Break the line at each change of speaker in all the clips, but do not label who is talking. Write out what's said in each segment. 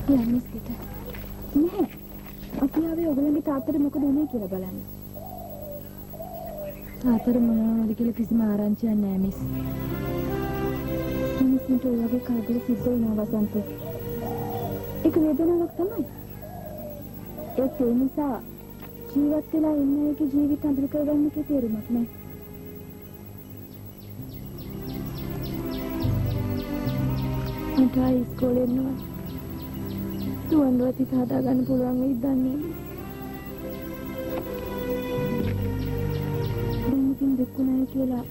අපි යන්නේ ඉස්සෙට. නෑ. අපි ආවේ ඔයගොල්ලන්ගේ තාත්තට මොකද වුනේ කියලා බලන්න. තාත්තට මොනවද කියලා කිසිම ආරංචියක් නෑ මිස්. මිනිස්සුන්ට ඔයගේ කරදර සිද්ධ වෙනවා වසන්ත. ඒක වේදනාවක් තමයි. ඒ නිසා ජීවත් වෙලා ඉන්න එකේ ජීවිත අඳුර කරගන්න එකේ තේරුමක් නෑ. මට ඉස්කෝලේ යනවා. තුන්වත් හිතා ගන්න පුළුවන් වෙයිද දන්නේ නෑ. දැන් ඉතින් දෙකුණයි කියලා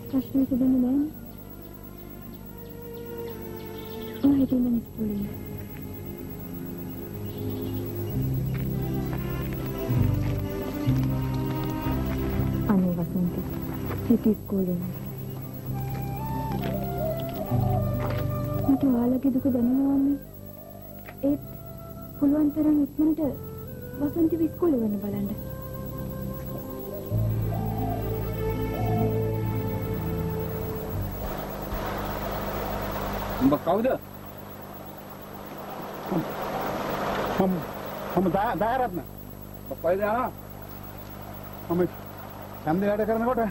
ප්‍රශ්නයක් දෙන්නේ නෑනේ. ඔය හිටින්න ඉස්කෝලේ. අනේ වසන්ත හිටි ඉස්කෝලේ. මට ඔයාලගේ දුක දැනෙනවානේ. ඒත් පුළුවන් තරම් ඉක්මනට වසන්ත ඉස්කෝලේ වෙන්න බලන්න.
උඹ කවුද?
මම දායරත්න.
කොයිද යනවා?
මම ඡන්දේ වැඩ කරනකොට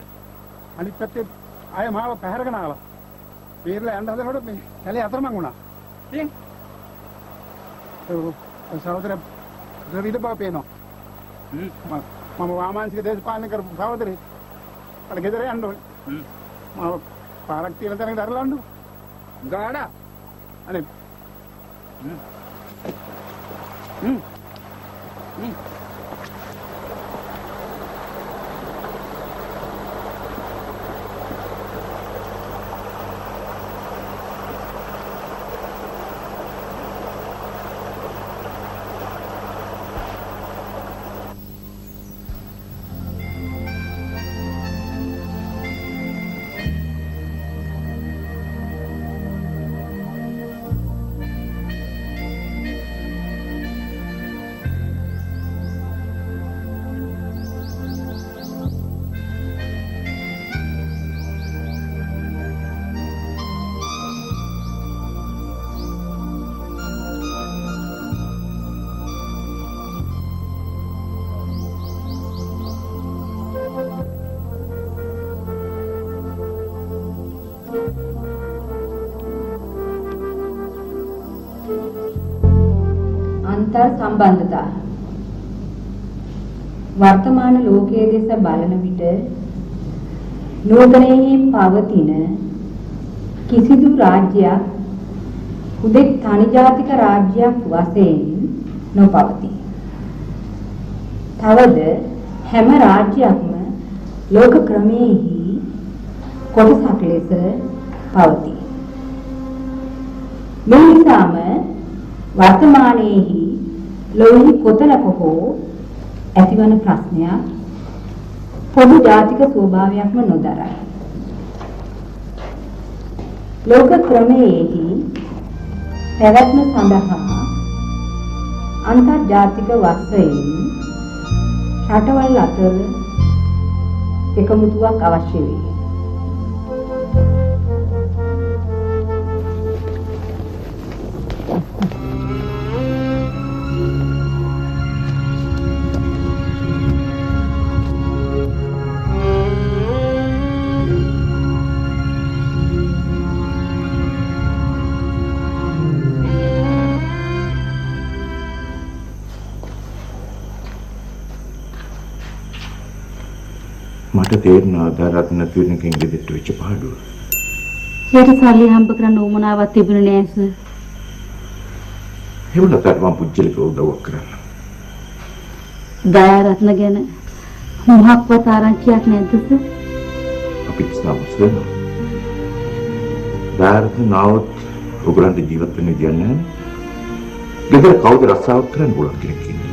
අනිත් පැත්තේ ආයෙ මාව පැහැරගෙන ආවා. පීරලා යන්න හදනකොට මේ කැලේ අතරමං වුණා. ඉතින් ඒ සහෝදර ද්‍රවිඩ බව පේනවා. මම වාමාංශික දේශපාලන කරපු සහෝදරේ. අර ගෙදර යන්න ඕනේ. මම පාරක් තියලා තැනකට අරලන්න.
ගාඩා.
අනේ.
සම්බන්ධතා වර්තමාන ලෝකයේ දෙස බලන විට නූතනයෙහි පවතින කිසිදු රාජ්‍යයක් හුදෙක් තනි ජාතික රාජ්‍යයක් වශයෙන් නොපවතී. තවද හැම රාජ්‍යයක්ම ලෝක ක්‍රමයේහි කොටසක් ලෙස පවතී. මේ නිසාම වර්තමානයේහි ලෝහි කොතනක හෝ ඇතිවන ප්‍රශ්නයක් පොදු ජාතික ස්වභාවයක්ම නොදරයි. ලෝක ක්‍රමයේහි පැවැත්ම සඳහා අන්තර්ජාතික වශයෙන් රටවල් අතර එකමුතුවක් අවශ්‍ය වේ.
මට තේරෙනවා ආදාරත්න තුනකින් ගෙදරට වෙච්ච පාඩුව.
ඊට සල්ලි හම්බ කරන්න උවමනාවක් තිබුණේ නෑ සර්.
ඒ වුණාට මම පුජ්‍යලික උදව්වක් කරන්න.
දයාරත්න ගැන මොහක්වත් ආරංචියක් නැද්ද සර්?
අපිට සමස් වෙනවා. දයාරත්න නාවත් ඔයගලන්ට ජීවත් වෙන්න විදියක් නැහැ. ගෙදර කවුද රස්සාවක් කරන්න පුළුවන් කෙනෙක් ඉන්නේ?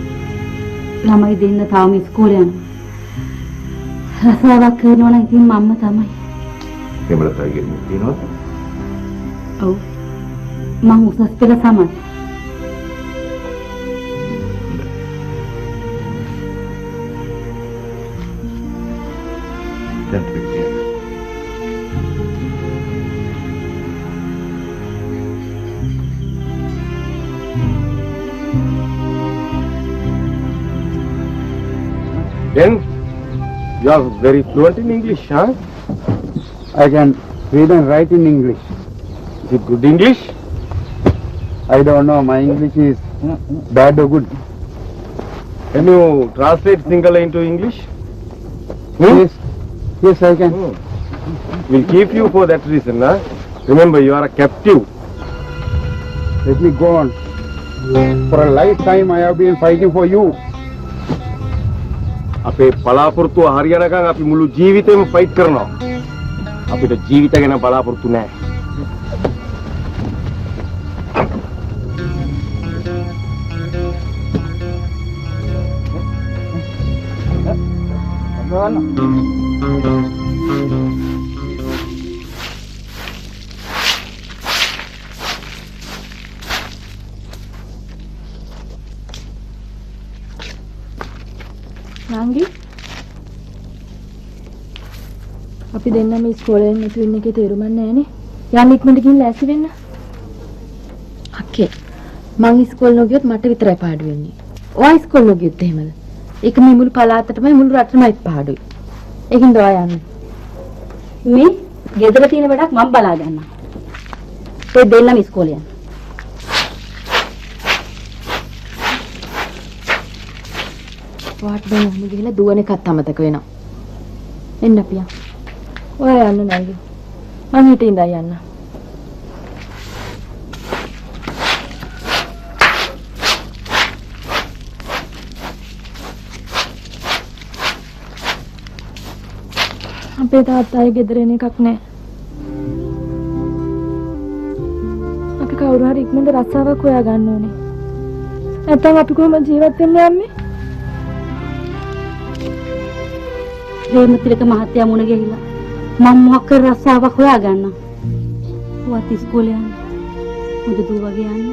ළමයි දෙන්න තාම ඉස්කෝලේ යනවා. රසාවක් කරනවා නම් ඉතින් මම්ම තමයි.
එමලතයිගේ තියෙනවද?
ඔව්. මම උසස් පෙළ සමත්.
දැන් පිටිය.
Then you are very fluent in English, huh?
I can read and write in English.
Is it good English?
I don't know, my English is bad or good.
Can you translate Sinhala into English?
Yes, I can.
We'll keep you for that reason, huh? Remember, you are a captive.
Let me go on. For a lifetime I have been fighting for you.
අපේ බලාපොරොත්තු හරියනකම් අපි මුළු ජීවිතේම fight කරනවා. අපිට ජීවිත ගැන බලාපොරොත්තු නැහැ.
නංගි අපි දෙන්නම ඉස්කෝලේෙන් නැතු වෙන එකේ තේරුමක් නැහැනේ. යන්න ඉක්මනට ගිහින් ලෑස්ති වෙන්න.
අක්කේ මං ඉස්කෝල නොගියොත් මට විතරයි පාඩු වෙන්නේ. ඔයා ඉස්කෝල නොගියොත් එහෙමද? ඒක මේ මුළු පළාතටමයි මුළු රටටමයි පාඩුයි. ඒකින්ද ඔයා යන්න.
මේ ගෙදර තියෙන වැඩක් මම බලා ගන්නවා. ඒ දෙන්නම ඉස්කෝලේ යන්න.
වාට් බෑ යන්න ගිහලා දුවන එකත් අමතක වෙනවා.
එන්න අපියා. ඔයා යන්න නංගි. මං හිටින් ඉඳන් යන්න. අපේ තාත්තාගේ ගෙදර එන එකක් නැහැ. අපි කවුරු හරි ඉක්මනට රස්සාවක් හොයා ගන්න ඕනේ. නැත්නම් අපි කොහොමද ජීවත් වෙන්නේ යන්නේ?
ප්‍රේමතිලක මහත්තයා මුණ ගැහිලා මම මොකක් කර රස්සාවක් හොයා ගන්නවා. ඔයත් ඉස්කෝලේ යන්න. මුද දූ වගේ යන්න.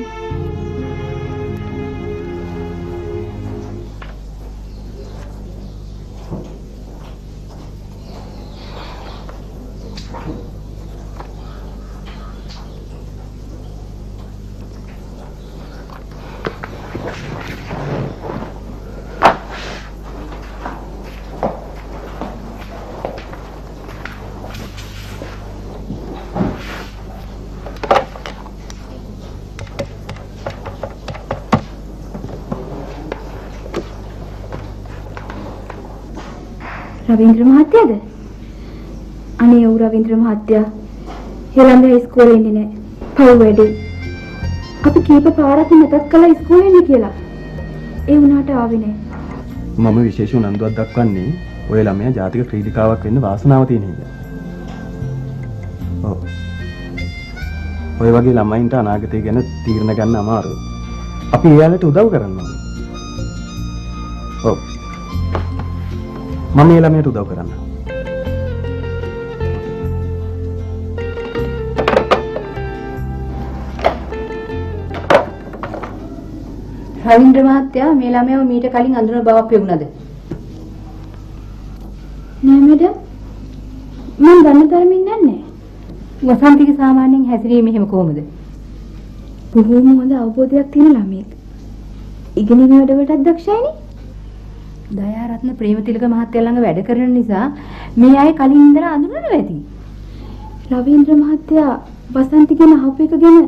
රවීන්ද්‍ර මහත්තයාද? අනේ ඔව් රවීන්ද්‍ර මහත්තයා. හෙළඳ ඉස්කෝලේ ඉන්නේ නැහැ. පව් වැඩි. අපි කීප පාරක් මතක් කළා ඉස්කෝලේ ඉන්නේ කියලා. ඒ වුණාට ආවේ නැහැ.
මම විශේෂ උනන්දුවක් දක්වන්නේ ඔය ළමයා ජාතික ක්‍රීඩිකාවක් වෙන්න වාසනාව තියෙන හින්දා. ඔව්. ඔය වගේ ළමයින්ට අනාගතය ගැන තීරණ ගන්න අමාරුයි. අපි එයාලට උදව් කරන්න ඕනේ. ඔව්. මම ඒ ළමයට උදව් කරන්න.
රවීන්ද්‍ර මහත්තයා මේ ළමයාව මීට කලින් අඳුන බවක් පෙවුනද?
නෑ මැඩම්. මම දන්න තරමින් නෑ.
වසන්තික සාමාන්‍යයෙන් හැසිරීම එහෙම කොහොමද?
බොහෝම හොඳ අවබෝධයක් තියෙන ළමයෙක්. ඉගෙනීමේ වැඩවලටත් දක්ෂයිනේ.
දයාරත්න ප්‍රේමතිලක මහත්තයා ළඟ වැඩ කරන නිසා මේ අය කලින් ඉඳලා අඳුනනවා ඇති.
රවීන්ද්‍ර මහත්තයා වසන්ති ගැන අහපු එක ගැන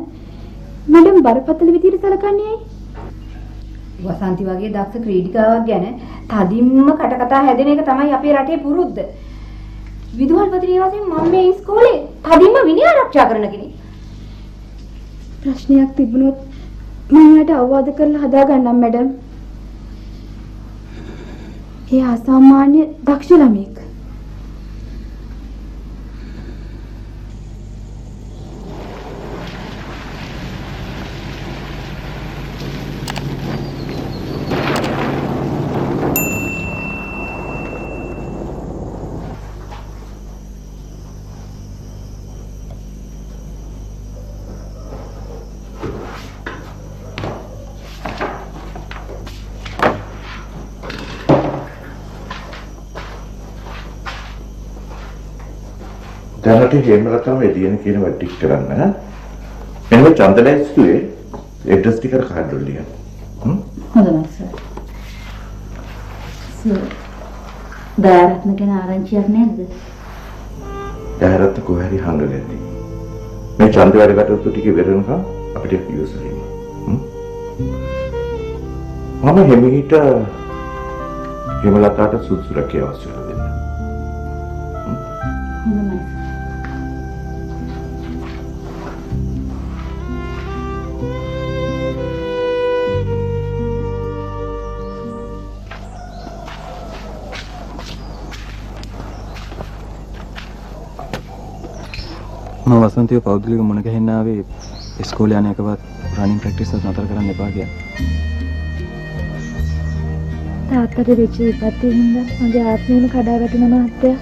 මැඩම් බරපතල විදිහට සලකන්නේ ඇයි?
වසන්ති වගේ දක්ෂ ක්‍රීඩිකාවක් ගැන තදින්ම කටකතා හැදෙන එක තමයි අපේ රටේ පුරුද්ද. විදුහල්පති නිවාසයෙන් මම මේ ඉස්කෝලේ තදින්ම විනය ආරක්ෂා කරන කෙනෙක්.
ප්‍රශ්නයක් තිබුණොත් මම යාට අවවාද කරලා හදා ගන්නම් මැඩම්. ඒ අසාමාන්‍ය දක්ෂ ළමෙක්.
දැනට හේමරතම එළියන කියන වැඩ ටික කරන්න. එන්න චන්දනයිස්තුවේ ඇඩ්‍රස් ටික කාඩ් වල ලියන්න.
හොඳයි සර්. සර් දයාරත්න ගැන ආරංචියක් නැද්ද?
දැහැරත් කොහේ හරි හංගලා ඇති. මේ ඡන්ද වැඩ කටයුතු ටික ඉවරනකම් අපිට ඉවසරින්න. මම හිමිහිට හිමලතාවට සුදුසු රැකියාව සොයලා දෙන්න.
හොඳයි.
මම වසන්තිව පෞද්ගලික මුණ ගැහෙන්න ආවේ ඉස්කෝලේ යන එකවත් රනින් ප්‍රැක්ටිස් එක නතර කරන්න එපා කියලා.
තාත්තට වෙච්ච විපත්තිය හින්දා මගේ ආත්මයම කඩා වැටුණා මහත්තයා.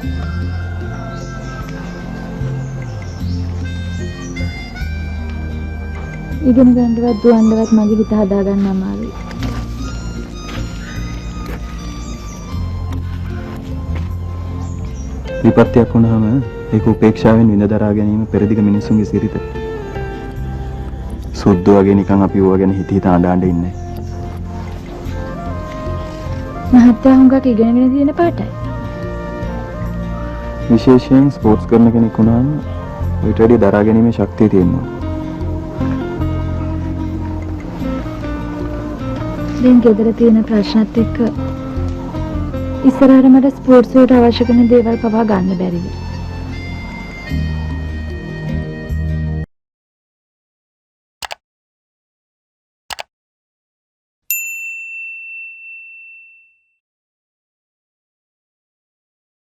ඉගෙන ගන්නවත් දුවන්නවත් මගේ හිත හදාගන්න අමාරුයි.
විපත්තියක් වුණාම ඒක උපේක්ෂාවෙන් විඳ දරා ගැනීම පෙරදිග මිනිසුන්ගේ සිරිත. සුද්ධ වගේ නිකන් අපි ඕවා ගැන හිත හිත අඬ ඉන්නේ.
මහත්තයා හුඟක් ඉගෙනගෙන තියෙන පාටයි.
විශේෂයෙන් ස්පෝර්ට්ස් කරන කෙනෙක් වුණාම ඊට වැඩි දරා ගැනීමේ ශක්තිය තියෙනවා.
දැන් ගෙදර තියෙන ප්‍රශ්නත් එක්ක ඉස්සරහට මට ස්පෝර්ට්ස් වලට අවශ්‍ය කරන දේවල් පවා ගන්න බැරිද?